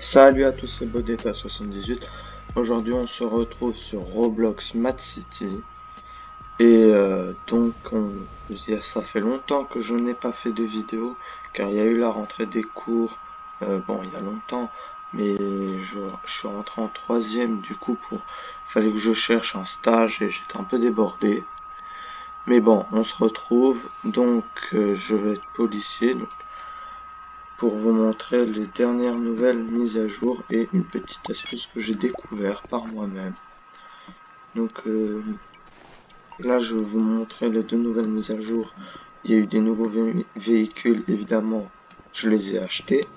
Salut à tous, c'est Bodeta78. Aujourd'hui, on se retrouve sur Roblox Mad City. Et ça fait longtemps que je n'ai pas fait de vidéo, car il y a eu la rentrée des cours. Bon, il y a longtemps, mais je suis rentré en troisième, du coup, fallait que je cherche un stage et j'étais un peu débordé. Mais bon, on se retrouve. Je vais être policier. Pour vous montrer les dernières nouvelles mises à jour et une petite astuce que j'ai découvert par moi-même. Là, je vais vous montrer les deux nouvelles mises à jour. Il y a eu des nouveaux véhicules, évidemment, je les ai achetés.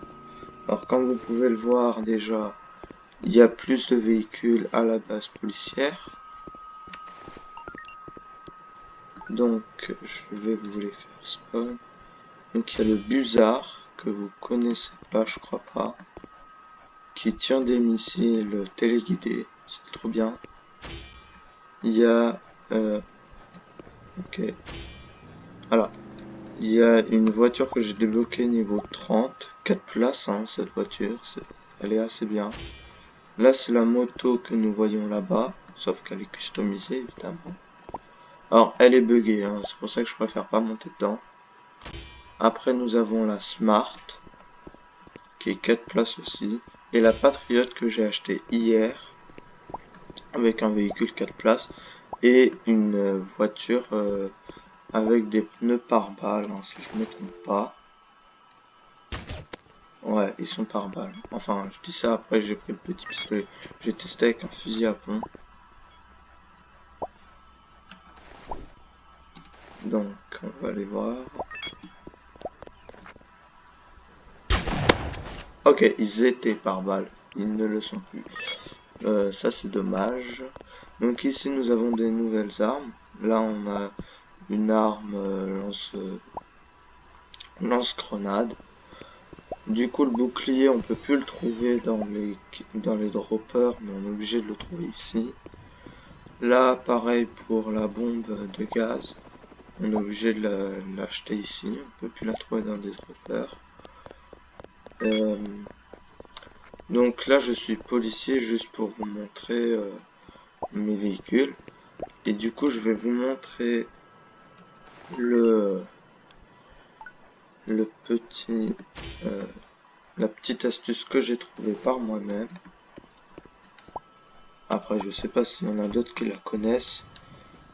Alors, comme vous pouvez le voir déjà, il y a plus de véhicules à la base policière. Donc, je vais vous les faire spawn. Donc, il y a le Buzzard, que vous connaissez pas, je crois pas, qui tient des missiles téléguidés. C'est trop bien. Il y a ok, voilà, il y a une voiture que j'ai débloquée niveau 30, 4 places, hein, cette voiture, elle est assez bien. Là, c'est la moto que nous voyons là-bas, sauf qu'elle est customisée, évidemment. Alors, elle est buggée, hein, c'est pour ça que je préfère pas monter dedans. Après, nous avons la Smart, qui est 4 places aussi, et la Patriote que j'ai achetée hier, avec un véhicule 4 places, et une voiture avec des pneus pare-balles, hein, si je me trompe pas. Ouais, ils sont par balles. Enfin, je dis ça après, j'ai pris le petit pistolet. J'ai testé avec un fusil à pompe. Donc, on va aller voir. Ok, ils étaient par balles. Ils ne le sont plus. Ça, c'est dommage. Donc ici, nous avons des nouvelles armes. Là, on a une arme lance-grenade. Du coup, le bouclier, on peut plus le trouver dans les droppers, mais on est obligé de le trouver ici. Là, pareil pour la bombe de gaz. On est obligé de l'acheter ici. On peut plus la trouver dans des droppers. Donc là, je suis policier juste pour vous montrer mes véhicules. Et du coup, je vais vous montrer le, le petit, euh, la petite astuce que j'ai trouvée par moi-même. Après, je sais pas s'il y en a d'autres qui la connaissent.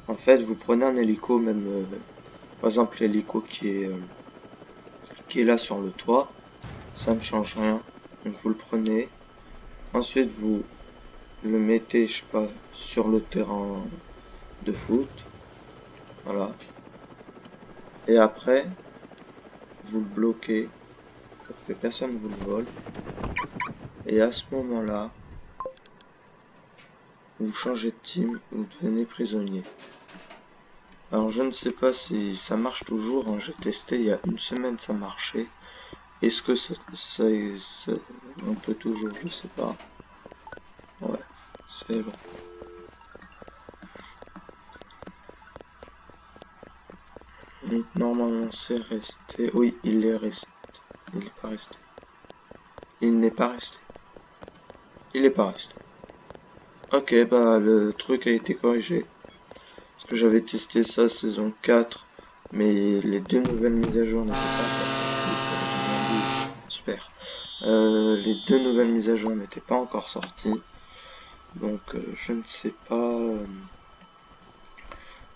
En fait, vous prenez un hélico, même par exemple l'hélico qui est là sur le toit. Ça ne change rien. Donc vous le prenez. Ensuite, vous le mettez, je sais pas, sur le terrain de foot. Voilà. Et après, vous le bloquez pour que personne vous le vole. Et à ce moment-là, vous changez de team, vous devenez prisonnier. Alors je ne sais pas si ça marche toujours, hein. J'ai testé il y a une semaine, ça marchait. Est-ce que on peut toujours, je sais pas. Ouais, c'est bon. Donc normalement c'est resté. Oui, il est resté. Il n'est pas resté. Il n'est pas resté. Il n'est pas resté. Ok, bah le truc a été corrigé. Parce que j'avais testé ça saison 4, mais les deux nouvelles mises à jour n'étaient pas encore sorties. Super. Les deux nouvelles mises à jour n'étaient pas encore sorties. Donc je ne sais pas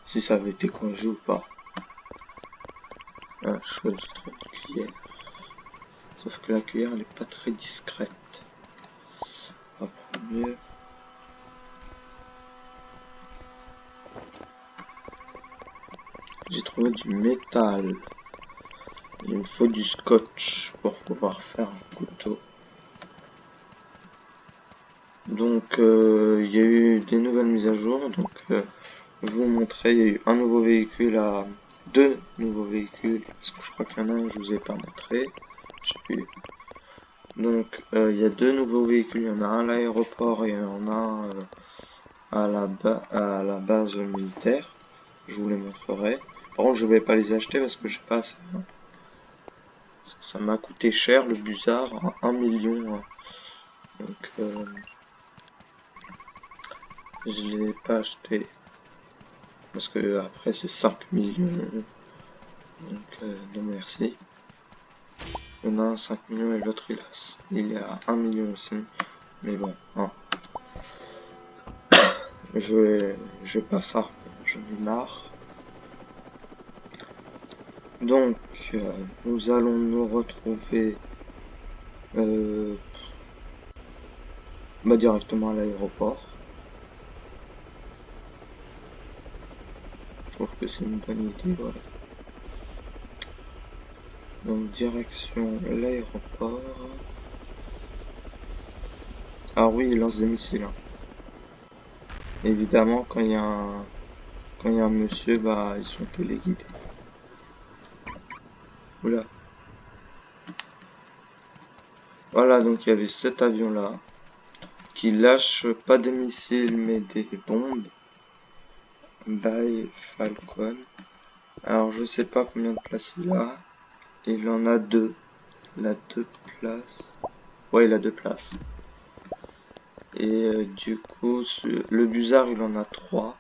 si ça avait été corrigé ou pas. Ah, chouette, j'ai trouvé une cuillère. Sauf que la cuillère elle est pas très discrète. On va prendre mieux. J'ai trouvé du métal. Il me faut du scotch pour pouvoir faire un couteau. Donc il y a eu des nouvelles mises à jour. Donc je vous montrer, il y a eu un nouveau véhicule à deux nouveaux véhicules. Parce que je crois qu'il y en a un, je vous ai pas montré. Je sais plus. Donc il y a deux nouveaux véhicules. Il y en a un à l'aéroport et il y en a un à la base militaire. Je vous les montrerai. Par contre, je vais pas les acheter parce que j'ai pas assez. Ça m'a coûté cher le Buzzard, 1 million. Donc je l'ai pas acheté parce que après c'est 5 millions. Donc non merci. Il y en a un 5 millions et l'autre il est à 1 million aussi. Mais bon, hein. Je vais pas faire, j'en ai marre. Donc nous allons nous retrouver directement à l'aéroport. Je trouve que c'est une bonne idée, ouais. Donc direction l'aéroport. Ah oui, il lance des missiles, hein. Évidemment, quand il y a un monsieur, bah ils sont téléguidés. Oula. Voilà, donc il y avait cet avion-là qui lâche pas des missiles mais des bombes. By Falcon. Alors je sais pas combien de places il a. Il en a deux. Il a deux places. Ouais, il a deux places. Et du coup, le Busard, il en a trois.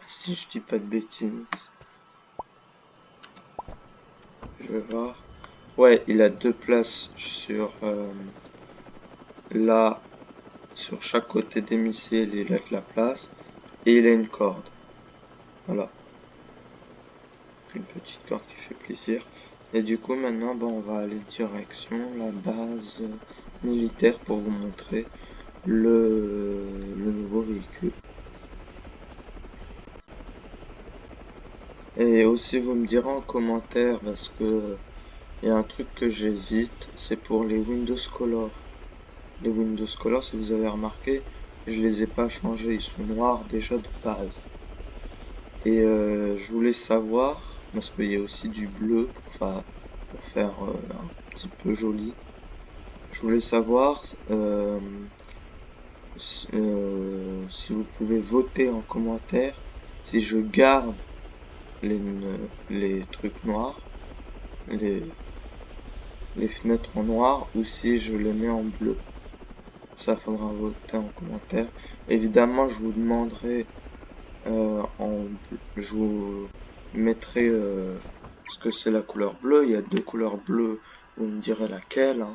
Si je dis pas de bêtises. Je vais voir. Ouais, il a deux places sur là, sur chaque côté des missiles, il a de la place. Et il a une corde. Voilà. Une petite corde qui fait plaisir. Et du coup, maintenant, bah, on va aller direction la base militaire pour vous montrer le nouveau véhicule. Et aussi, vous me direz en commentaire, parce que il y a un truc que j'hésite, c'est pour les Windows Color. Les Windows Color, si vous avez remarqué, je les ai pas changés, ils sont noirs déjà de base. Et je voulais savoir, parce qu'il y a aussi du bleu pour faire un petit peu joli. Je voulais savoir si vous pouvez voter en commentaire si je garde les trucs noirs, les, les fenêtres en noir, ou si je les mets en bleu. Ça faudra voter en commentaire. Évidemment, je vous demanderai je vous mettrai ce que c'est la couleur bleue. Il y a deux couleurs bleues, vous me direz laquelle. Hein.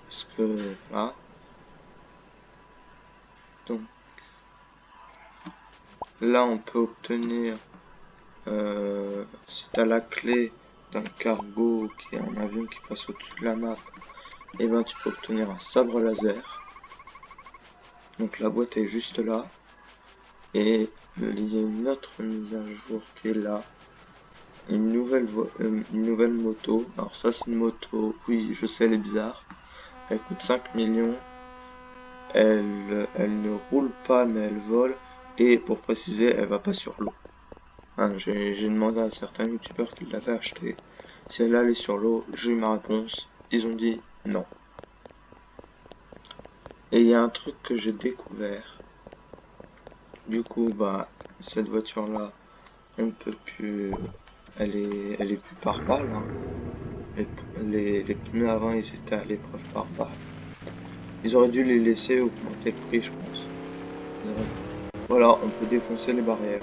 Parce que voilà. Donc là, on peut obtenir si t'as la clé d'un cargo qui est un avion qui passe au-dessus de la map, et ben tu peux obtenir un sabre laser. Donc la boîte est juste là. Et il y a une autre mise à jour qui est là. Une nouvelle moto. Alors ça c'est une moto, oui je sais elle est bizarre. Elle coûte 5 millions. Elle ne roule pas mais elle vole. Et pour préciser, elle va pas sur l'eau. Hein, j'ai demandé à certains youtubeurs qui l'avaient acheté si elle allait sur l'eau. J'ai eu ma réponse. Ils ont dit non. Et il y a un truc que j'ai découvert. Du coup, bah, cette voiture-là, on ne peut plus. Elle est plus par balle. Hein. Les pneus avant, ils étaient à l'épreuve par balle. Ils auraient dû les laisser augmenter le prix, je pense. Voilà, on peut défoncer les barrières.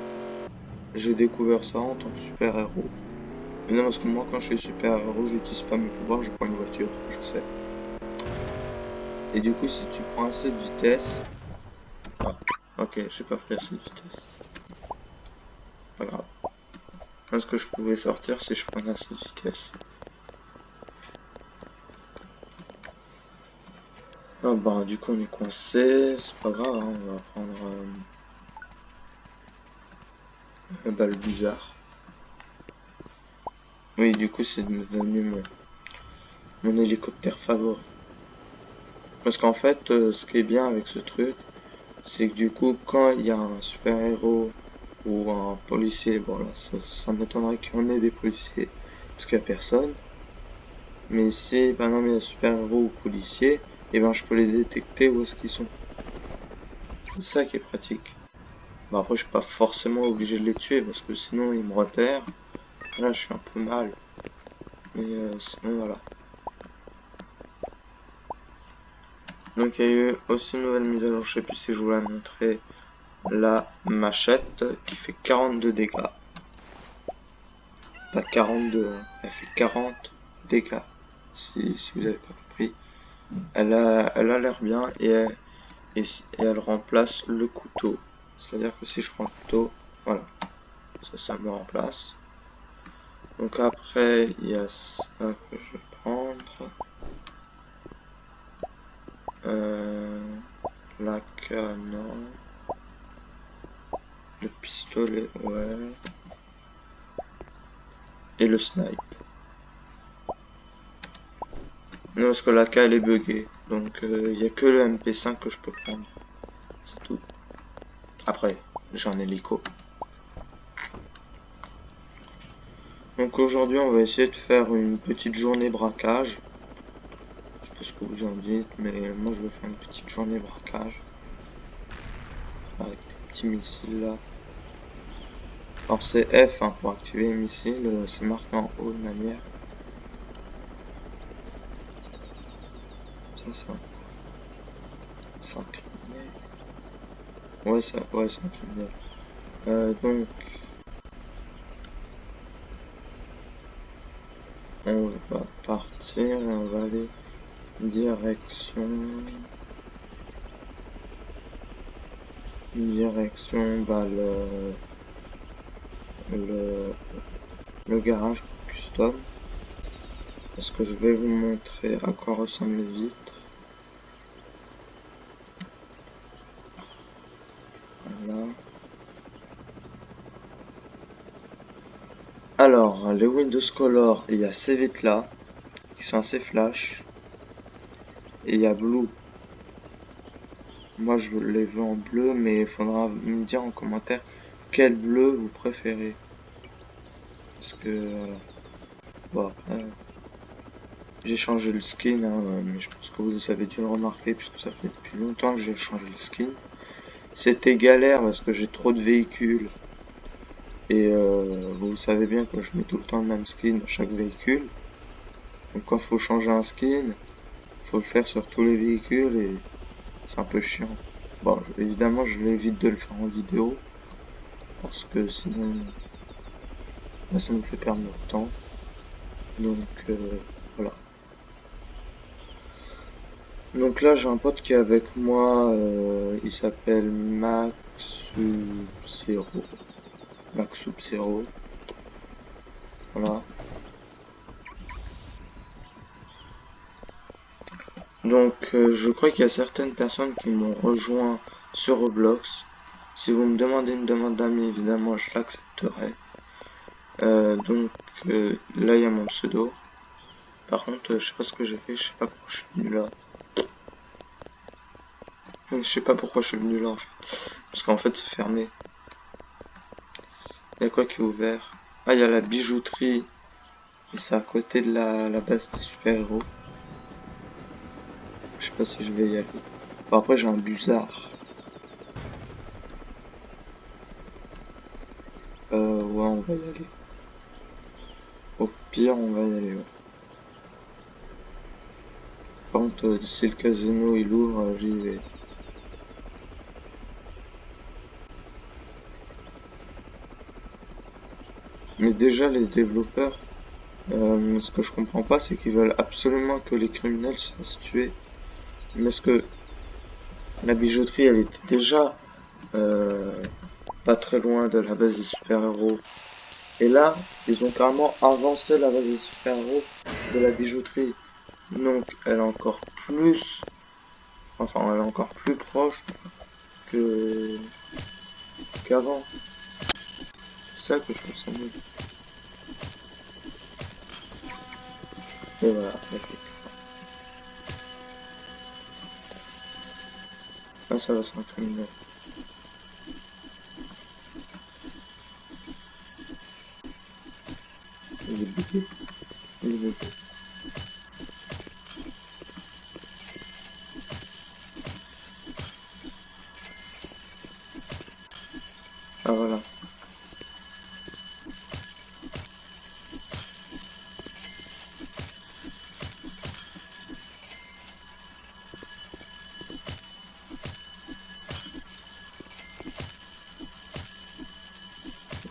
J'ai découvert ça en tant que super-héros. Mais non, parce que moi, quand je suis super-héros, j'utilise pas mes pouvoirs, je prends une voiture, je sais. Et du coup, si tu prends assez de vitesse... Ah, ok, j'ai pas pris assez de vitesse. Pas grave. Moi, ce que je pouvais sortir, si je prenais assez de vitesse. Ah bah, du coup, on est coincé, c'est pas grave, hein, on va prendre le bizarre. Oui, du coup, c'est devenu mon hélicoptère favori. Parce qu'en fait, ce qui est bien avec ce truc, c'est que du coup, quand il y a un super-héros ou un policier, bon là, ça m'étonnerait qu'il y en ait des policiers, parce qu'il n'y a personne. Mais si, par exemple, il y a un super-héros ou policier, et ben je peux les détecter où est-ce qu'ils sont. C'est ça qui est pratique. Bah après, je suis pas forcément obligé de les tuer, parce que sinon, ils me repèrent. Là, je suis un peu mal. Mais sinon, voilà. Donc il y a eu aussi une nouvelle mise à jour, je sais plus si je vous l'ai montré, la machette qui fait 42 dégâts. Pas 42, hein. Elle fait 40 dégâts, si vous avez pas compris. Elle a l'air bien et elle remplace le couteau. C'est-à-dire que si je prends le couteau, voilà, ça me remplace. Donc après, il y a ça que je vais prendre. La canon. Le pistolet, ouais. Et le snipe. Non, parce que la K elle est buggée. Donc il n'y a que le MP5 que je peux prendre. C'est tout. Après, j'ai un hélico. Donc aujourd'hui, on va essayer de faire une petite journée braquage. Je sais pas ce que vous en dites, mais moi je vais faire une petite journée braquage. Avec des petits missiles là. Alors c'est F hein, pour activer les missiles, c'est marqué en haut de manière. Ça. C'est un criminel. Ouais, c'est un criminel. Donc, on va partir et on va aller direction bah, le garage custom parce que je vais vous montrer à quoi ressemblent les vitres. Voilà. Alors les Windows Color, il y a ces vitres là qui sont assez flash et il y a Blue. Moi je les veux en bleu, mais il faudra me dire en commentaire quel bleu vous préférez. Parce que voilà. Bon après j'ai changé le skin hein, mais je pense que vous avez dû le remarquer puisque ça fait depuis longtemps que j'ai changé le skin. C'était galère parce que j'ai trop de véhicules. Et vous savez bien que je mets tout le temps le même skin à chaque véhicule. Donc quand il faut changer un skin, faut le faire sur tous les véhicules et c'est un peu chiant. Bon, évidemment, je l'évite de le faire en vidéo parce que sinon, là, ça nous fait perdre notre temps. Donc voilà. Donc là, j'ai un pote qui est avec moi. Il s'appelle Maxub0. Maxub0. Voilà. Donc je crois qu'il y a certaines personnes qui m'ont rejoint sur Roblox. Si vous me demandez une demande d'amis, évidemment, je l'accepterai. Donc là, il y a mon pseudo. Par contre, je sais pas ce que j'ai fait, je sais pas pourquoi je suis venu là. Je sais pas pourquoi je suis venu là en fait. Parce qu'en fait, c'est fermé. Il y a quoi qui est ouvert? Ah, il y a la bijouterie. Et c'est à côté de la base des super-héros. Je sais pas si je vais y aller. Bon, après, j'ai un busard. Ouais, on va y aller. Au pire, on va y aller, ouais. Par contre, si le casino il ouvre, j'y vais. Mais déjà, les développeurs, ce que je comprends pas, c'est qu'ils veulent absolument que les criminels se fassent tuer. Mais est-ce que la bijouterie, elle était déjà pas très loin de la base des super-héros? Et là, ils ont carrément avancé la base des super-héros de la bijouterie. Donc, elle est encore plus... Enfin, elle est encore plus proche que qu'avant. C'est ça que je trouve ça mieux. Et voilà, là, ça va s'incriminer. Il est bugué. Il est bugué. Ah, voilà.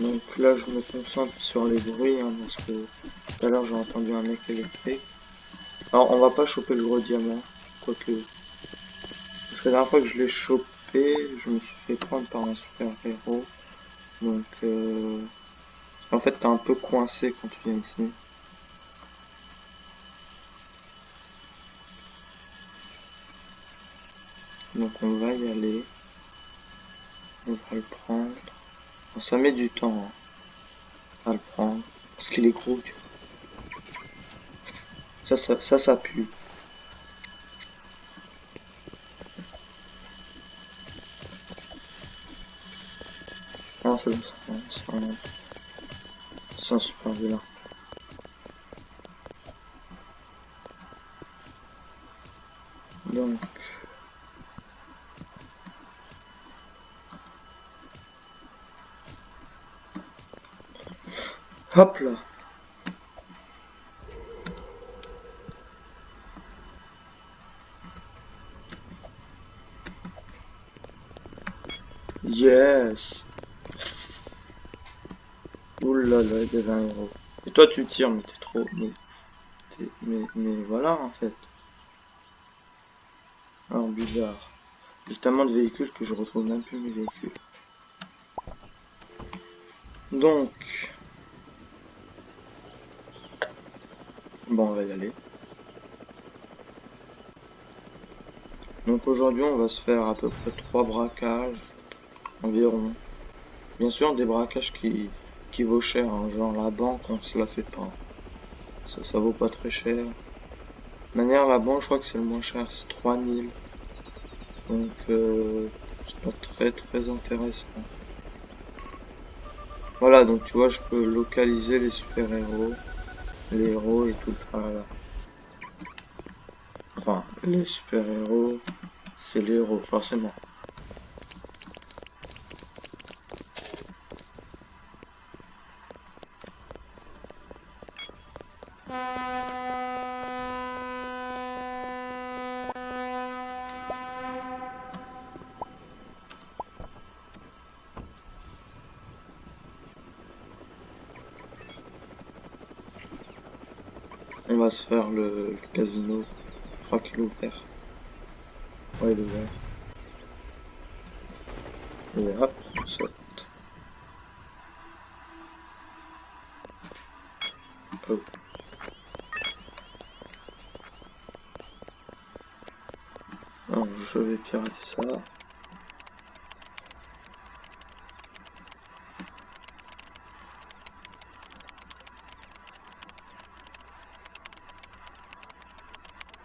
Donc là, je me concentre sur les bruits, hein, parce que tout à l'heure, j'ai entendu un mec électrique. Alors, on va pas choper le gros diamant, quoique. Parce que la dernière fois que je l'ai chopé, je me suis fait prendre par un super-héros. Donc, en fait, t'es un peu coincé quand tu viens ici. Donc, on va y aller. On va le prendre. Bon, ça met du temps, hein, à le prendre. Parce qu'il est gros, tu vois. Ça pue. Ah, c'est bon, c'est un super vilain. Donc, hop là. Yes. Ouh là là, il y avait un héros. Et toi, tu tires, mais t'es trop... mais voilà, en fait. Alors, bizarre. J'ai tellement de véhicules que je retrouve même plus mes véhicules. Donc... Bon, on va y aller. Donc aujourd'hui, on va se faire à peu près 3 braquages environ. Bien sûr, des braquages qui vaut cher, hein, genre la banque, on se la fait pas. Ça vaut pas très cher. De manière, la banque, je crois que c'est le moins cher, c'est 3000. Donc, c'est pas très intéressant. Voilà, donc tu vois, je peux localiser les super-héros, les héros et tout le tralala. Enfin, les super-héros, c'est les héros, forcément. On va se faire le casino. Je crois qu'il est ouvert. Ouais, il est ouvert. Et hop, on saute. Oh. Alors, je vais pirater ça.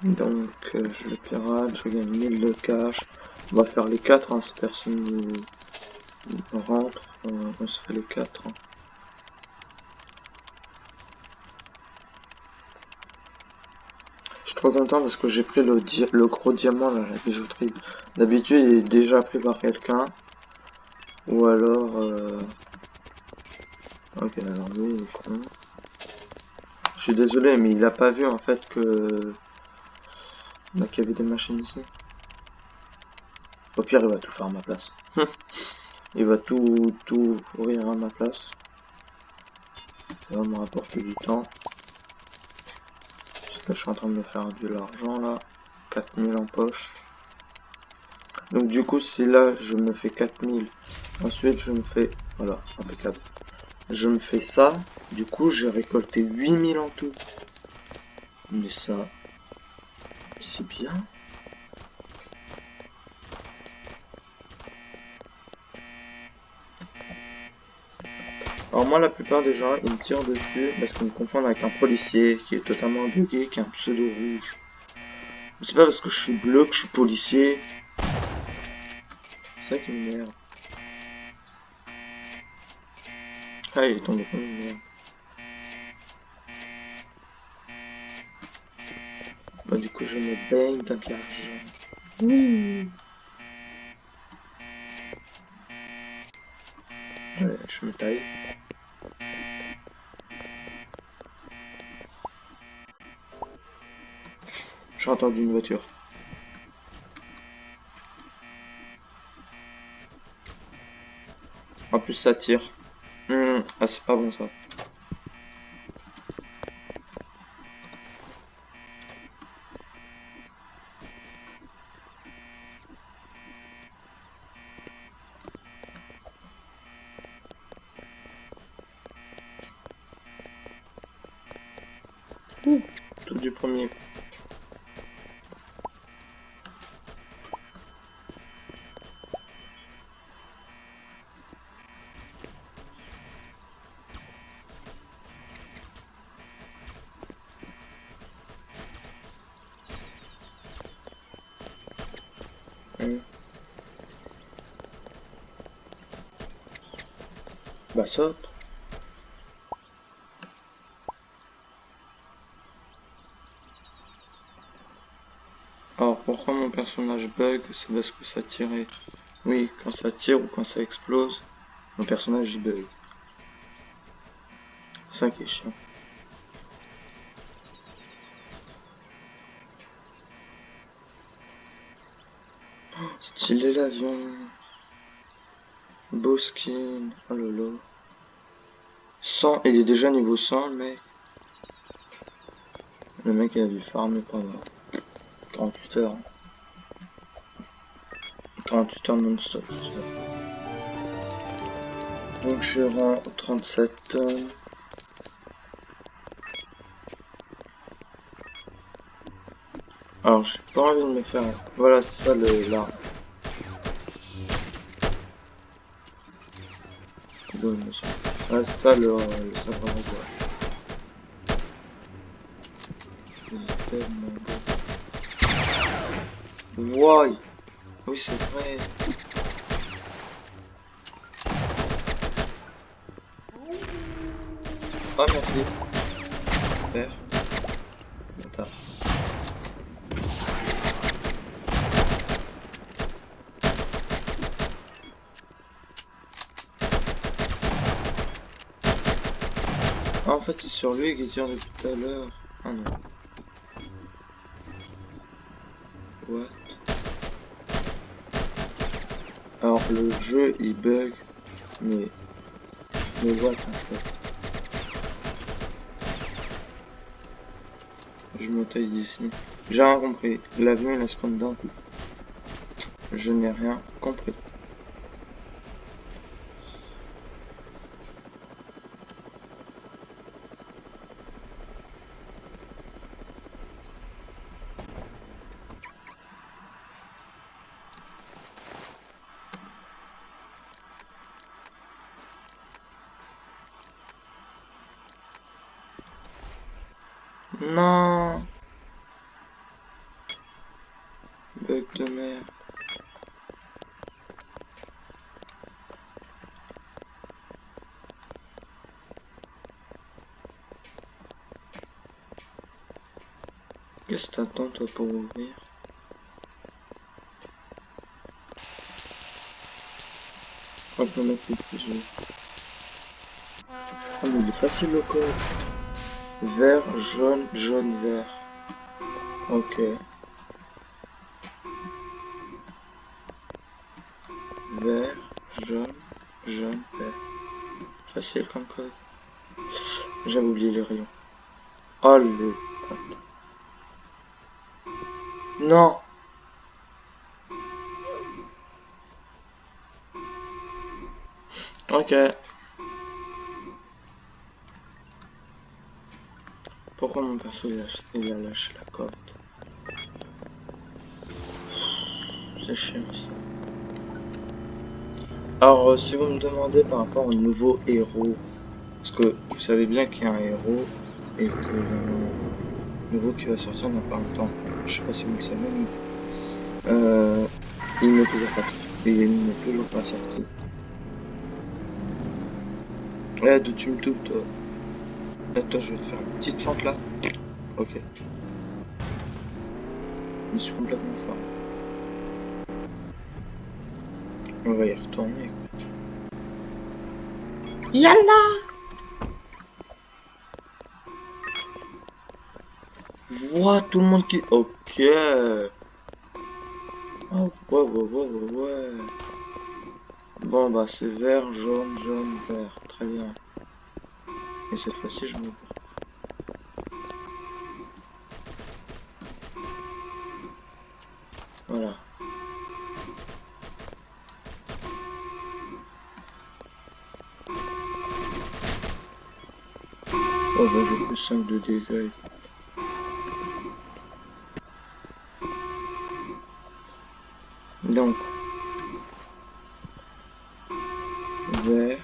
Donc, je le pirate, je gagne 1000 de cash. On va faire les 4, hein, si personne nous rentre, on se fait les 4. Hein. Je suis trop content parce que j'ai pris le gros diamant, là, la bijouterie. D'habitude, il est déjà pris par quelqu'un. Ou alors... Ok, alors lui, il est con. Je suis désolé, mais il a pas vu, en fait, que... Bah, qu'il y avait des machines ici. Au pire, il va tout faire à ma place. Il va tout ouvrir à ma place. Ça va me rapporter du temps. Parce que je suis en train de me faire de l'argent là. 4000 en poche. Donc du coup, si là je me fais 4000, ensuite je me fais... Voilà, impeccable. Je me fais ça. Du coup, j'ai récolté 8000 en tout. Mais ça... C'est bien. Alors moi, la plupart des gens, ils me tirent dessus parce qu'ils me confondent avec un policier qui est totalement bugué, qui est un pseudo rouge. C'est pas parce que je suis bleu que je suis policier. C'est ça qui m'énerve. Ah, il est tombé comme une merde. Bah, du coup, je me baigne dans de l'argent. Oui. Allez, je me taille. J'ai entendu une voiture. En plus, ça tire. Ah, c'est pas bon ça. Ouh, tout du premier. Bah saute. Alors pourquoi mon personnage bug? C'est parce que ça tirait. Oui, quand ça tire ou quand ça explose, mon personnage il bug. C'est ça qui est chiant. Oh, stylé l'avion. Beau skin. Oh lolo. 100, il est déjà niveau 100 le mec. Le mec il a dû farmer pendant 48 heures. 48 heures non-stop, je sais. Donc je rends 37 tonnes. Alors j'ai pas envie de me faire... Voilà, c'est ça l'arme. Bon, monsieur. Ouais, c'est ça le sabre à laser. Il est tellement beau. Why? Oui, c'est vrai. Ah, merci. Super. Bâtard. Ah, en fait, c'est sur lui qui tire depuis tout à l'heure. Ah non. What? Alors, le jeu, il bug. Mais what, en fait? Je me taille d'ici. J'ai rien compris. L'avion, il a spawn d'un coup. Je n'ai rien compris. Non! Bug de merde. Qu'est-ce que t'attends, toi, pour ouvrir? Hop, on a plus de jeu. Ah, mais il est facile le code. Vert, jaune, jaune, vert. Ok. Vert, jaune, jaune, vert. Facile comme code. J'avais oublié les rayons. Oh le... Non! Ok. Pourquoi mon perso il a lâché la corde? C'est chiant ça. Alors si vous me demandez par rapport au nouveau héros, parce que vous savez bien qu'il y a un héros et qu'il y en a un nouveau qui va sortir dans pas longtemps. Je sais pas si vous le savez, mais il n'est toujours pas il n'est toujours pas sorti. Eh, d'où tu me doutes, toi? Attends, je vais te faire une petite fente là. Ok. Je suis complètement fort. On va y retourner. Yalla! Ouah, tout le monde qui... Ok. Oh, ouais, ouais, ouais, ouais, ouais. Bon, bah, c'est vert, jaune, jaune, vert. Très bien. Et cette fois-ci, je me vois. Voilà. Oh bah j'ai plus 5 de dégâts. Donc, vert.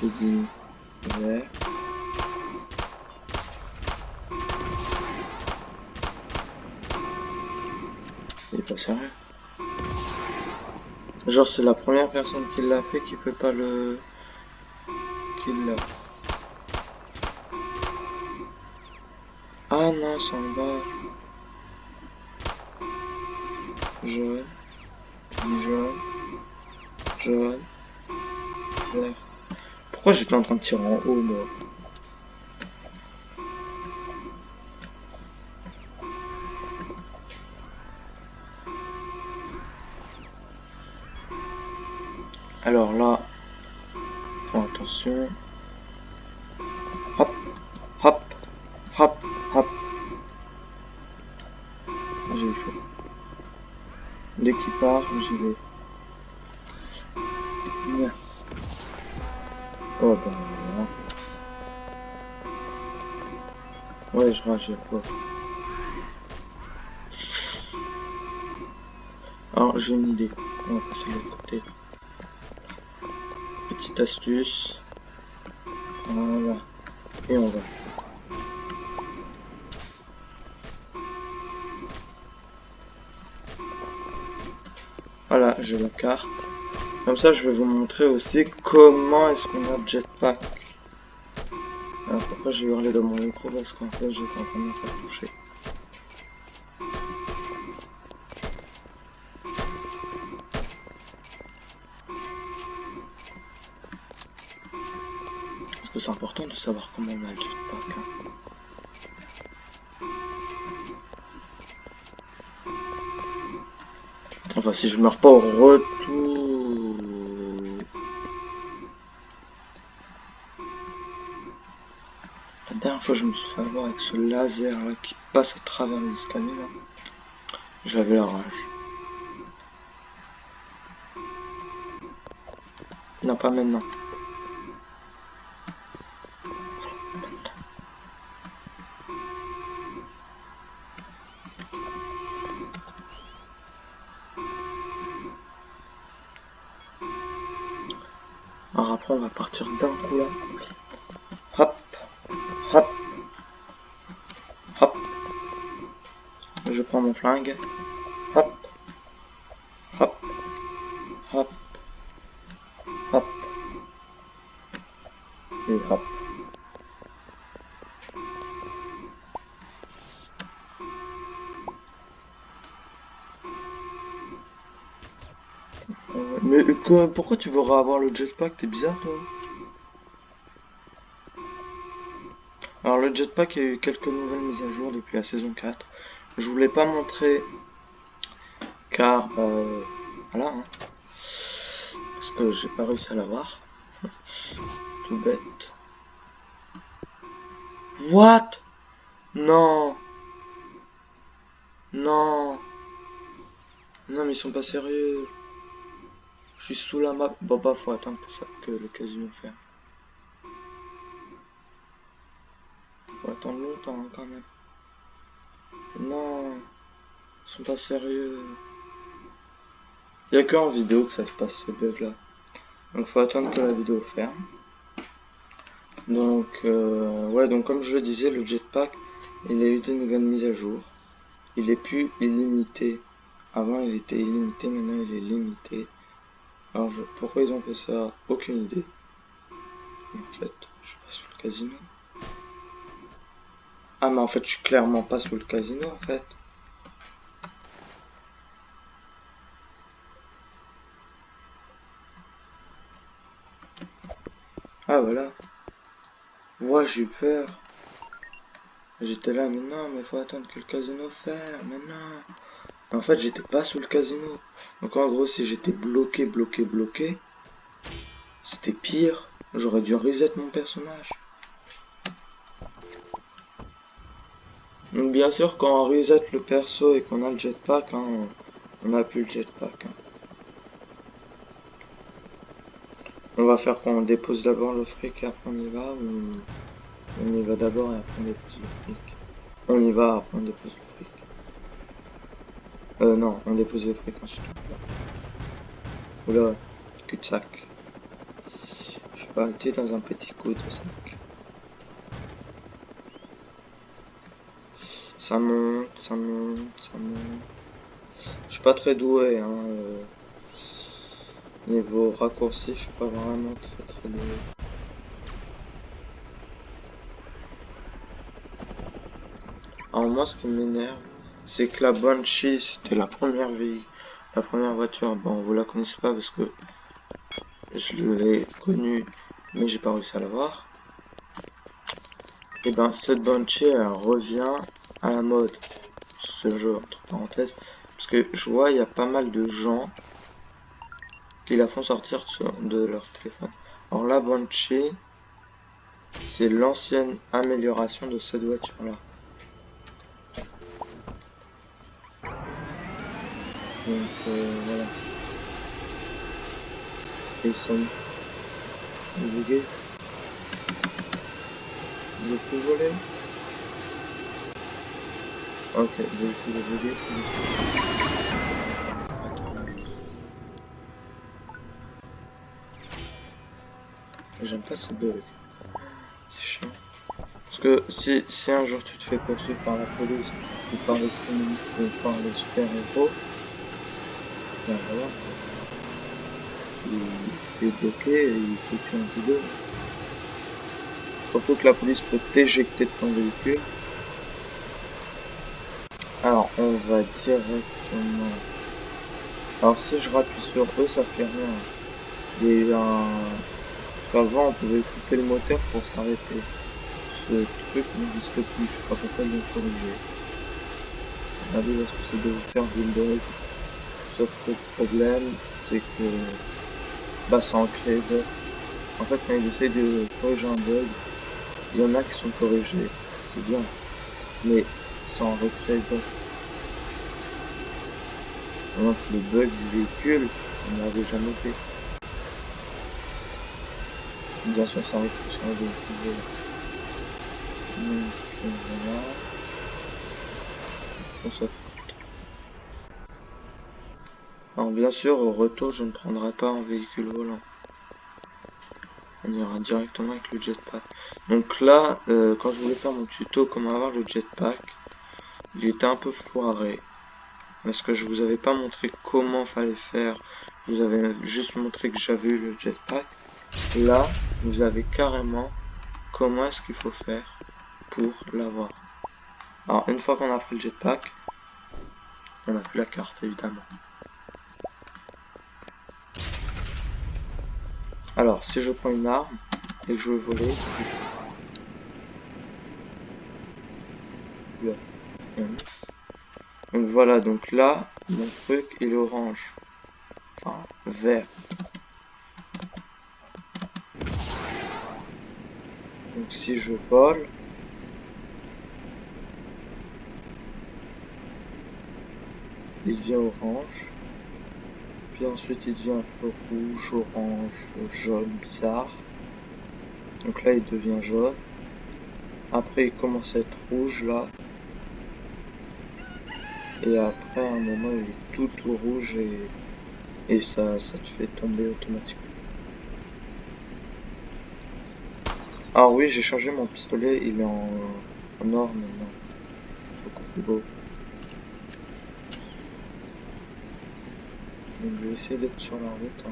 J'ai dit vert. Il est pas sérieux. Genre c'est la première personne qui l'a fait qui peut pas le... qui l'a. Ah non, c'est en bas. Jaune, jaune, jaune, vert. Pourquoi j'étais en train de tirer en haut, moi? Alors là, oh, attention. Hop, hop, hop, hop. J'ai eu chaud. Dès qu'il part, j'y vais. Bien. Oh ben voilà. Ouais, je rage, quoi. Alors, j'ai une idée. On va passer de l'autre côté. Petite astuce. Voilà. Et on va. Voilà, j'ai la carte. Comme ça, je vais vous montrer aussi comment est-ce qu'on a jetpack. Alors pourquoi j'ai hurlé dans mon micro? Parce qu'en fait, j'étais en train de me faire toucher. Parce que c'est important de savoir comment on a le jetpack. Hein. Enfin, si je meurs pas au retour... La dernière fois, je me suis fait avoir avec ce laser là qui passe à travers les escaliers là. J'avais la rage. Non, pas maintenant. Alors après, on va partir d'un coup là. Hop, hop, hop. Je prends mon flingue. Hop, hop, hop, hop. Et hop. Mais pourquoi tu voudrais avoir le jetpack? T'es bizarre toi. Alors le jetpack, il y a eu quelques nouvelles mises à jour depuis la saison 4. Je voulais pas montrer car voilà hein, parce que j'ai pas réussi à l'avoir. Tout bête. What? Non. Non. Non mais ils sont pas sérieux. Je suis sous la map. Bon bah faut attendre que le casino ferme. Faut attendre longtemps hein, quand même. Non. Ils sont pas sérieux. Il y a que en vidéo que ça se passe ce bug là. Donc faut attendre que la vidéo ferme. Donc ouais, donc comme je le disais, le jetpack, il a eu des nouvelles mises à jour. Il est plus illimité. Avant il était illimité, maintenant il est limité. Alors pourquoi ils ont fait ça? Aucune idée. Mais en fait, je suis pas sous le casino. Ah mais en fait je suis clairement pas sous le casino en fait. Ah voilà. Moi j'ai eu peur. J'étais là, mais non, mais faut attendre que le casino ferme, mais non. En fait, j'étais pas sous le casino. Donc en gros, si j'étais bloqué, c'était pire. J'aurais dû reset mon personnage. Donc bien sûr, quand on reset le perso et qu'on a le jetpack, hein, on n'a plus le jetpack. Hein. On va faire qu'on dépose d'abord le fric et après on y va, ou on y va d'abord et après on dépose le fric. On y va, après on dépose le fric. Non, on dépose le fric ensuite. Oula, cul-de-sac. Je vais arrêter dans un petit coup de sac. Ça monte, ça monte, ça monte. Je suis pas très doué, hein. Niveau raccourci, je suis pas vraiment très doué. Alors moi, ce qui m'énerve, c'est que la Banshee, c'était la première voiture. Bon, vous la connaissez pas parce que je l'ai connue, mais j'ai pas réussi à l'avoir. Et ben, cette Banshee, elle revient à la mode sur ce jeu, entre parenthèses, parce que je vois, il y a pas mal de gens qui la font sortir de leur téléphone. Alors la Banshee, c'est l'ancienne amélioration de cette voiture-là. Donc voilà. Et ça me bugué. Je peux voler. Ok, véhicule est bugué. J'aime pas ce bug. C'est chiant. Parce que si un jour tu te fais poursuivre par la police, ou par les criminels, ou par les super-héros, ben voilà, t'es bloqué et il te tue un coup d'eux. Surtout que la police peut t'éjecter de ton véhicule. Alors, on va directement... Alors, si je rappuie sur eux, ça fait rien. Il y a eu un... Parce qu'avant, on pouvait couper le moteur pour s'arrêter. Ce truc n'existe plus, je sais pas pourquoi ils l'ont corrigé. Regardez parce que c'est de vous faire du bug. Sauf que le problème, c'est que bah ça en crée d'autres. En fait, quand ils essayent de corriger un bug, il y en a qui sont corrigés, c'est bien, mais ça en recrée d'autres. Par exemple, le bug du véhicule, ça ne l'avait jamais fait. Bien sûr, ça arrive que sur un véhicule. Donc voilà. On saute. Alors bien sûr, au retour, je ne prendrai pas un véhicule volant. On ira directement avec le jetpack. Donc là, quand je voulais faire mon tuto comment avoir le jetpack, il était un peu foiré. Parce que je vous avais pas montré comment fallait faire. Je vous avais juste montré que j'avais eu le jetpack. Là, vous avez carrément comment est-ce qu'il faut faire pour l'avoir. Alors, une fois qu'on a pris le jetpack, on n'a plus la carte, évidemment. Alors, si je prends une arme et que je veux voler, je... Là. Donc voilà, donc là, mon truc, il est orange. Enfin, vert. Donc si je vole, il devient orange. Puis ensuite il devient un peu rouge, orange, jaune, bizarre. Donc là il devient jaune. Après il commence à être rouge là. Et après à un moment il est tout rouge et ça te fait tomber automatiquement. Ah oui, j'ai changé mon pistolet, il est en or maintenant. Beaucoup plus beau. Donc je vais essayer d'être sur la route. Hein.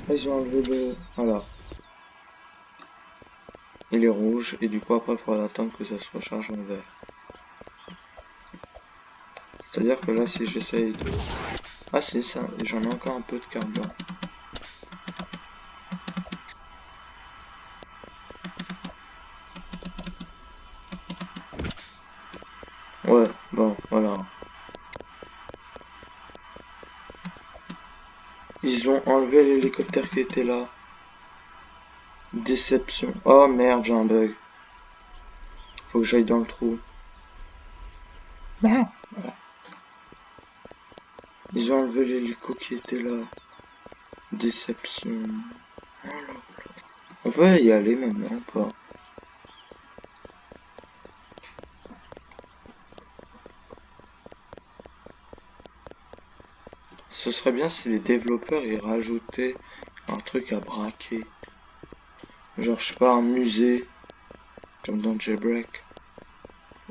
Ah, ils ont enlevé le... Voilà. Il est rouge et du coup après il faudra attendre que ça se recharge en vert. C'est-à-dire que là si j'essaye de... Ah c'est ça, j'en ai encore un peu de carburant. Ouais, bon, voilà. Ils ont enlevé l'hélicoptère qui était là. Déception. Oh merde, j'ai un bug. Faut que j'aille dans le trou. Ah, voilà. Ils ont enlevé l'hélico qui était là. Déception. Oh là. On peut y aller maintenant ou pas? Ce serait bien si les développeurs y rajoutaient un truc à braquer. Genre, je sais pas, un musée, comme dans Jailbreak.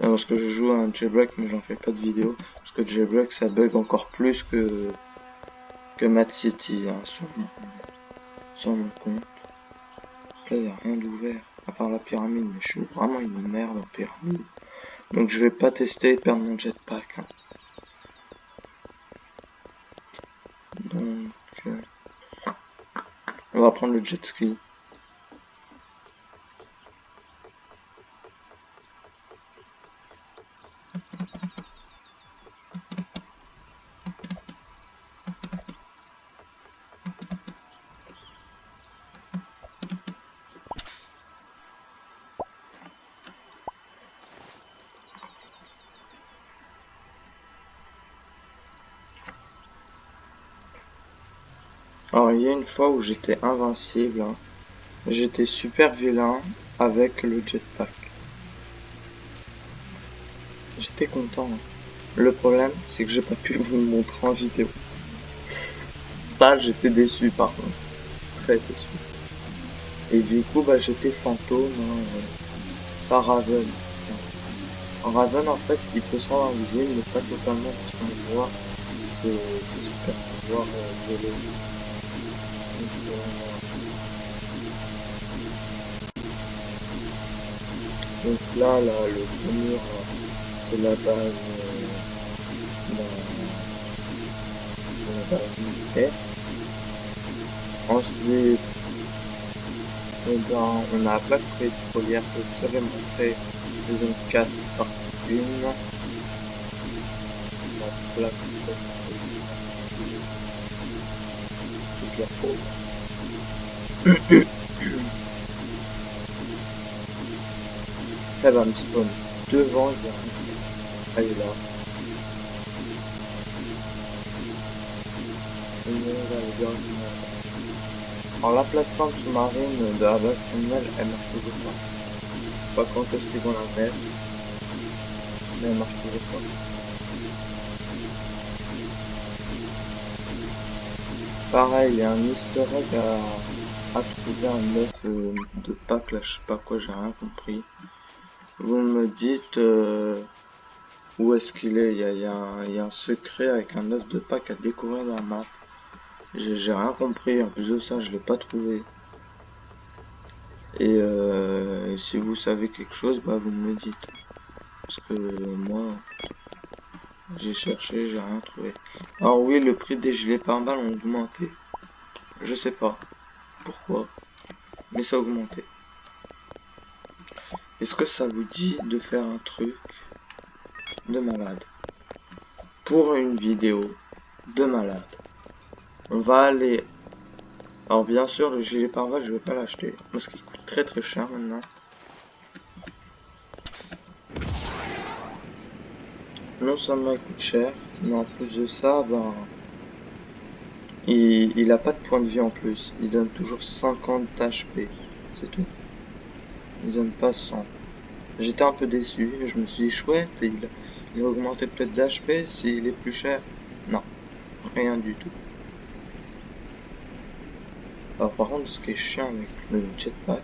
Non, parce que je joue à un Jailbreak, mais j'en fais pas de vidéo. Parce que Jailbreak, ça bug encore plus que Mad City, hein, sur mon compte. Là, y a rien d'ouvert, à part la pyramide, mais je suis vraiment une merde en pyramide. Donc je vais pas tester et perdre mon jetpack, hein. Donc, on va prendre le jet ski. Alors, il y a une fois où j'étais invincible, hein. J'étais super vilain avec le jetpack. J'étais content, hein. Le problème, c'est que j'ai pas pu vous le montrer en vidéo. Ça, j'étais déçu par contre. Très déçu. Et du coup, bah, j'étais fantôme, hein, par Raven. En Raven, en fait, il peut se rendre invisible, mais pas totalement parce qu'on voit c'est super pouvoir voler. Donc là, le gros mur, c'est la base, la base militaire. Ensuite, on a la plaque pétrolière que je vous avais montré saison 4 partie 1. La plaque pétrolière, toute la peau. Elle va me spawn devant, je vais elle est là. Et on va aller directement. Alors la plateforme sous-marine de la base criminelle, elle marche toujours pas. Je sais pas quand est-ce qu'ils vont la mettre, mais elle marche toujours pas. Pareil, il y a un easter egg à trouver, un œuf de Pâques, là je sais pas quoi, j'ai rien compris. Vous me dites où est-ce qu'il est, il y a un secret avec un œuf de Pâques à découvrir dans la map. J'ai rien compris, en plus de ça je l'ai pas trouvé. Et si vous savez quelque chose, bah vous me le dites. Parce que moi, j'ai cherché, j'ai rien trouvé. Alors oui, le prix des gilets pare-balles ont augmenté. Je sais pas pourquoi, mais ça a augmenté. Est-ce que ça vous dit de faire un truc de malade? Pour une vidéo de malade. On va aller... Alors bien sûr, le gilet pare-balles, je vais pas l'acheter. Parce qu'il coûte très très cher maintenant. Non seulement il coûte cher, mais en plus de ça, ben... Il a pas de point de vie en plus. Il donne toujours 50 HP. C'est tout. Il donne pas 100. J'étais un peu déçu. Je me suis dit chouette. Il a augmenté peut-être d'HP s'il est plus cher. Non. Rien du tout. Alors par contre, ce qui est chiant avec le jetpack,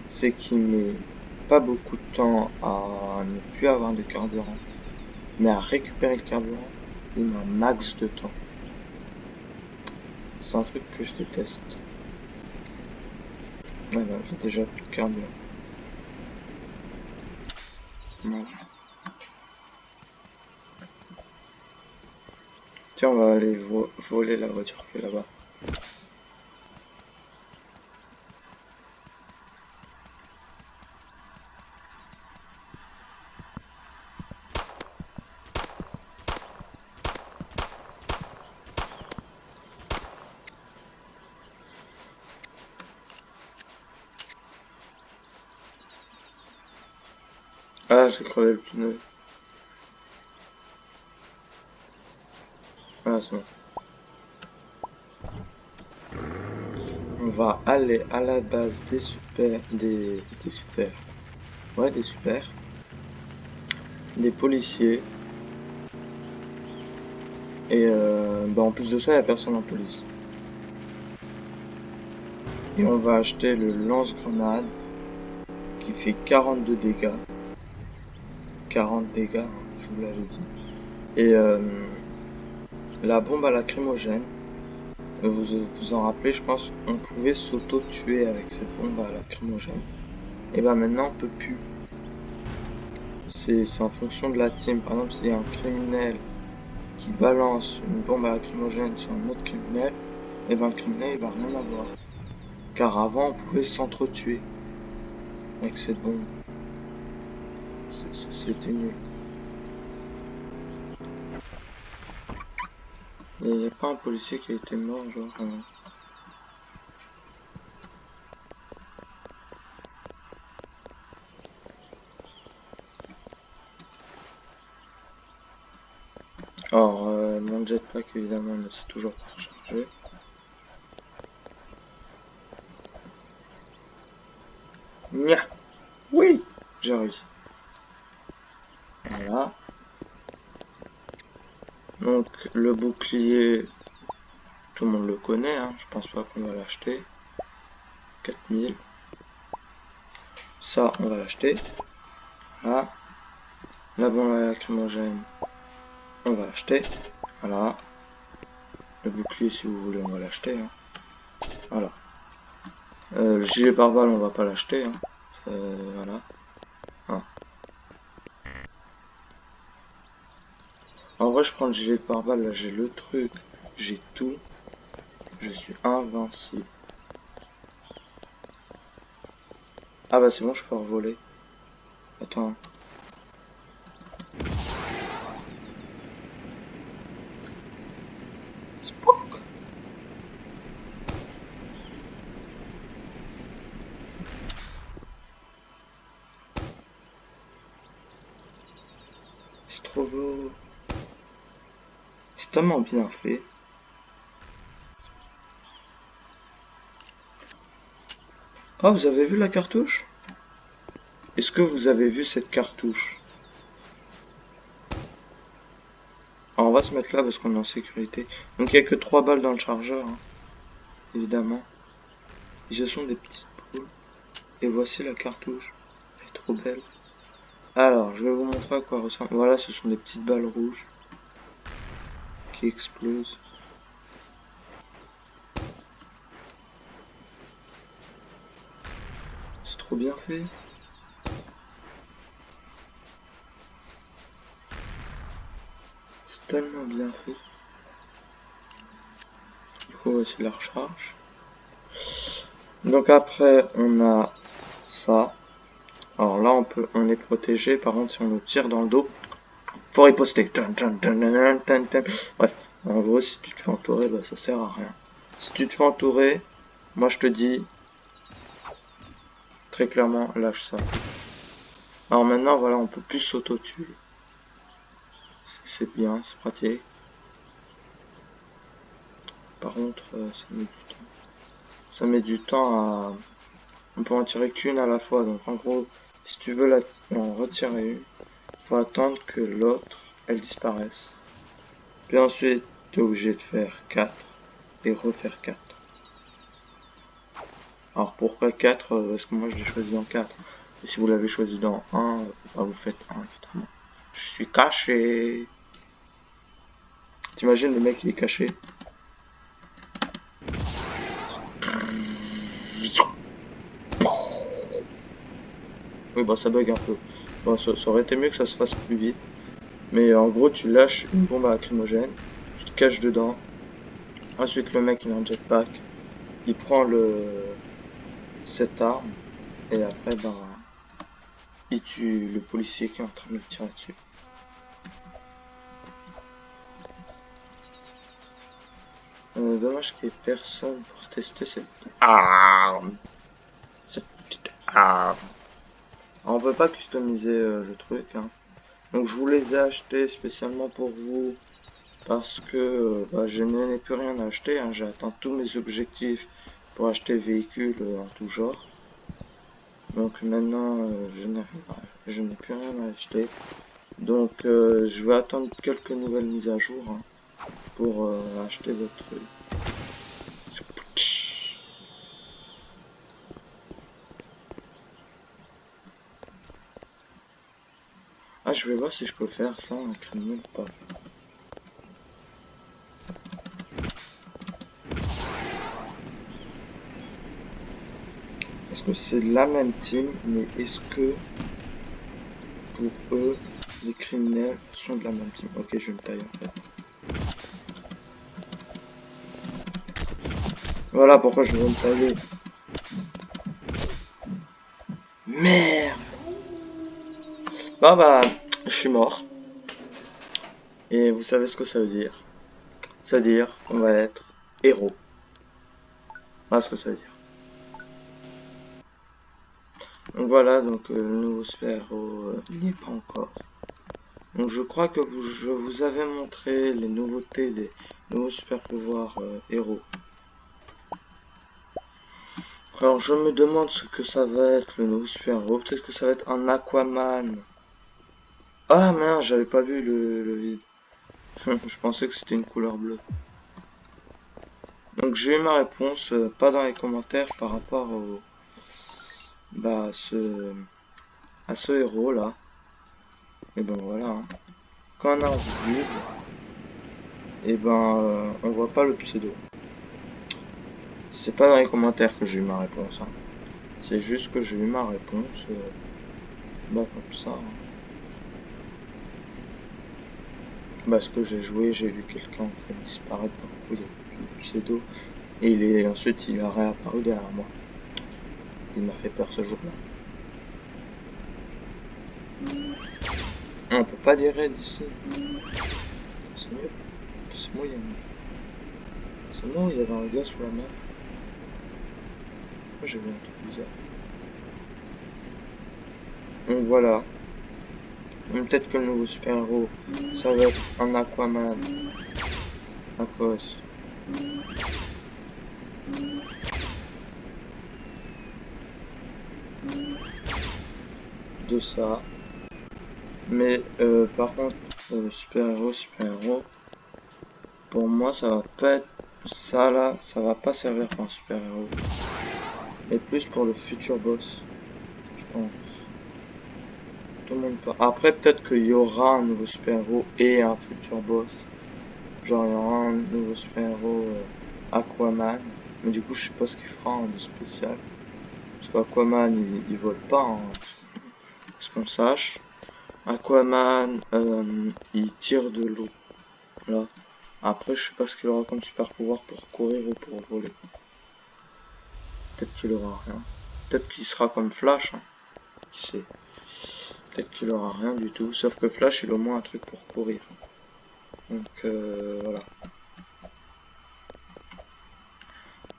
c'est qu'il met pas beaucoup de temps à ne plus avoir de carburant. Mais à récupérer le carburant, il met un max de temps. C'est un truc que je déteste. Voilà, j'ai déjà plus de carburant. Voilà. Tiens, on va aller voler la voiture qui est là-bas. Ah, j'ai crevé le pneu. Ah, c'est bon. On va aller à la base des super... Des super... Ouais, des super. Des policiers. Et bah en plus de ça, il n'y a personne en police. Et on va acheter le lance-grenade qui fait 42 dégâts. 40 dégâts, hein, je vous l'avais dit. Et la bombe à lacrymogène, vous vous en rappelez, je pense, on pouvait s'auto-tuer avec cette bombe à lacrymogène. Et ben maintenant, on peut plus. C'est en fonction de la team. Par exemple, s'il y a un criminel qui balance une bombe à lacrymogène sur un autre criminel, et ben le criminel il va rien avoir. Car avant, on pouvait s'entretuer avec cette bombe. C'était nul. Il n'y a pas un policier qui a été mort, genre. Alors, mon jetpack évidemment ne s'est toujours pas rechargé. Nya! Oui! J'ai réussi. Voilà. Donc, le bouclier, tout le monde le connaît, hein. Je pense pas qu'on va l'acheter. 4000. Ça, on va l'acheter. Voilà. La bombe à lacrymogène, on va l'acheter. Voilà. Le bouclier, si vous voulez, on va l'acheter. Hein. Voilà. Le gilet pare-balles, on va pas l'acheter. Hein. Voilà. Hein. En vrai, je prends le gilet pare-balles. Là, j'ai le truc. J'ai tout. Je suis invincible. Ah bah c'est bon, je peux revoler. Attends. Spock. C'est trop beau. C'est tellement bien fait. Ah, vous avez vu la cartouche? Est-ce que vous avez vu cette cartouche? Alors, on va se mettre là parce qu'on est en sécurité. Donc il n'y a que 3 balles dans le chargeur, hein, évidemment. Et ce sont des petites boules. Et voici la cartouche. Elle est trop belle. Alors, je vais vous montrer à quoi ressemble. Voilà, ce sont des petites balles rouges qui explosent. C'est trop bien fait. C'est tellement bien fait. Il faut aussi la recharge. Donc après, on a ça. Alors là, on est protégé. Par contre, si on nous tire dans le dos, faut riposter. Bref, en gros, si tu te fais entourer, bah, ça sert à rien. Si tu te fais entourer, moi je te dis très clairement, lâche ça. Alors maintenant, voilà, on peut plus s'auto-tuer. C'est bien, c'est pratique. Par contre, ça met du temps. Ça met du temps à... On peut en tirer qu'une à la fois. Donc en gros, si tu veux en retirer une, faut attendre que l'autre, elle disparaisse. Puis ensuite, tu es obligé de faire 4 et refaire 4. Alors pourquoi 4? Parce que moi je l'ai choisi en 4. Et si vous l'avez choisi dans 1, bah vous faites 1 évidemment. Je suis caché. T'imagines le mec il est caché. Oui bah ça bug un peu. Bon, ça aurait été mieux que ça se fasse plus vite. Mais en gros tu lâches une bombe à lacrymogène. Tu te caches dedans. Ensuite le mec il a un jetpack. Il prend cette arme. Et après ben il tue le policier qui est en train de le tirer dessus. Dommage qu'il n'y ait personne pour tester cette arme. Cette petite arme. Alors, on peut pas customiser le truc, hein. Donc je vous les ai achetés spécialement pour vous parce que bah, je n'ai plus rien à acheter, hein. J'ai atteint tous mes objectifs pour acheter véhicules en tout genre. Donc maintenant je n'ai plus rien à acheter. Donc je vais attendre quelques nouvelles mises à jour, hein, pour acheter d'autres trucs. Ah, je vais voir si je peux faire ça en criminel ou pas. Parce que c'est la même team, mais est-ce que pour eux, les criminels sont de la même team? Ok, je vais me tailler en fait. Voilà pourquoi je veux me tailler. Merde! Bah, je suis mort. Et vous savez ce que ça veut dire? Ça veut dire qu'on va être héros. Voilà ce que ça veut dire. Donc voilà, donc le nouveau super-héros n'y est pas encore. Donc je crois que je vous avais montré les nouveautés des nouveaux super-pouvoirs héros. Alors je me demande ce que ça va être le nouveau super-héros. Peut-être que ça va être un Aquaman. Ah mince, j'avais pas vu le vide. Je pensais que c'était une couleur bleue. Donc j'ai eu ma réponse, pas dans les commentaires par rapport au bah à ce héros là. Et ben voilà, hein. Quand on est invisible, et ben on voit pas le pseudo. C'est pas dans les commentaires que j'ai eu ma réponse, hein. C'est juste que j'ai eu ma réponse, bah comme ça, hein. Parce que j'ai joué, j'ai vu quelqu'un en fait disparaître par coup, il y avait le pseudo, et ensuite il a réapparu derrière moi. Il m'a fait peur ce jour-là. On peut pas dire raid ici. C'est mieux. C'est moi, il y avait un gars sous la map. Moi j'ai vu un truc bizarre. Donc voilà. Peut-être que le nouveau super-héros, ça va être un Aquaman. Aquos. De ça. Mais par contre, super-héros, pour moi ça va pas être ça là, ça va pas servir pour un super-héros. Mais plus pour le futur boss, je pense. Tout le monde peut. Après peut-être qu'il y aura un nouveau super-héros et un futur boss. Genre il y aura un nouveau super-héros Aquaman. Mais du coup je sais pas ce qu'il fera de spécial. Parce qu'Aquaman il vole pas, hein, parce qu'on sache. Aquaman il tire de l'eau. Là. Après, je sais pas ce qu'il aura comme super pouvoir pour courir ou pour voler. Peut-être qu'il aura rien. Peut-être qu'il sera comme Flash, hein. Qui sait. Peut-être qu'il aura rien du tout. Sauf que Flash, il a au moins un truc pour courir. Donc voilà.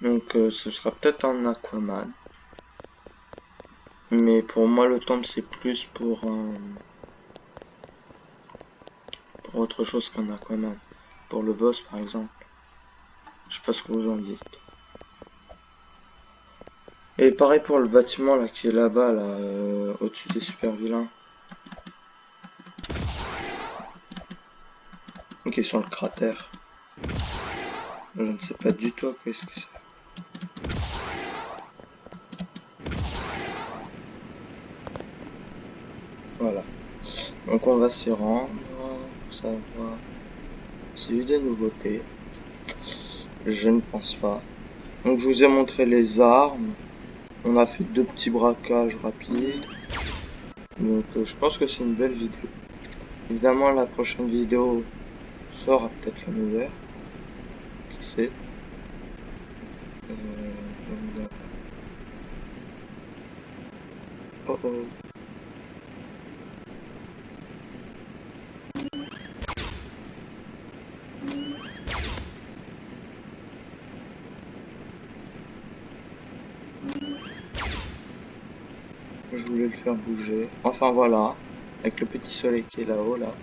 Donc ce sera peut-être un Aquaman. Mais pour moi, le temple, c'est plus pour autre chose qu'un Aquaman. Pour le boss, par exemple. Je sais pas ce que vous en dites. Et pareil pour le bâtiment là qui est là-bas, là, au-dessus des super vilains. Qui est sur le cratère. Je ne sais pas du tout à quoi est-ce que c'est. Voilà. Donc on va s'y rendre pour savoir s'il y a eu des nouveautés. Je ne pense pas. Donc je vous ai montré les armes. On a fait 2 petits braquages rapides. Donc je pense que c'est une belle vidéo. Évidemment la prochaine vidéo sera peut-être la meilleure. Qui sait. Oh oh. Je voulais le faire bouger. Enfin voilà, avec le petit soleil qui est là-haut là.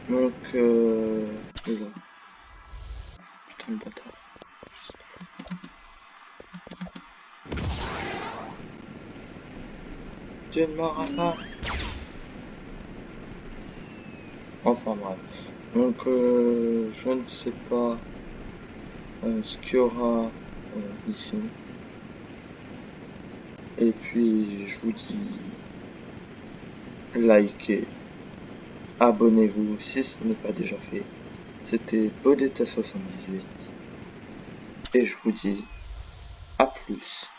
Donc oula, putain le bâtard. Tu ne m'auras pas. Enfin bref. Donc je ne sais pas ce qu'il y aura ici. Et puis je vous dis likez, abonnez-vous si ce n'est pas déjà fait. C'était Bodeta78 et je vous dis à plus.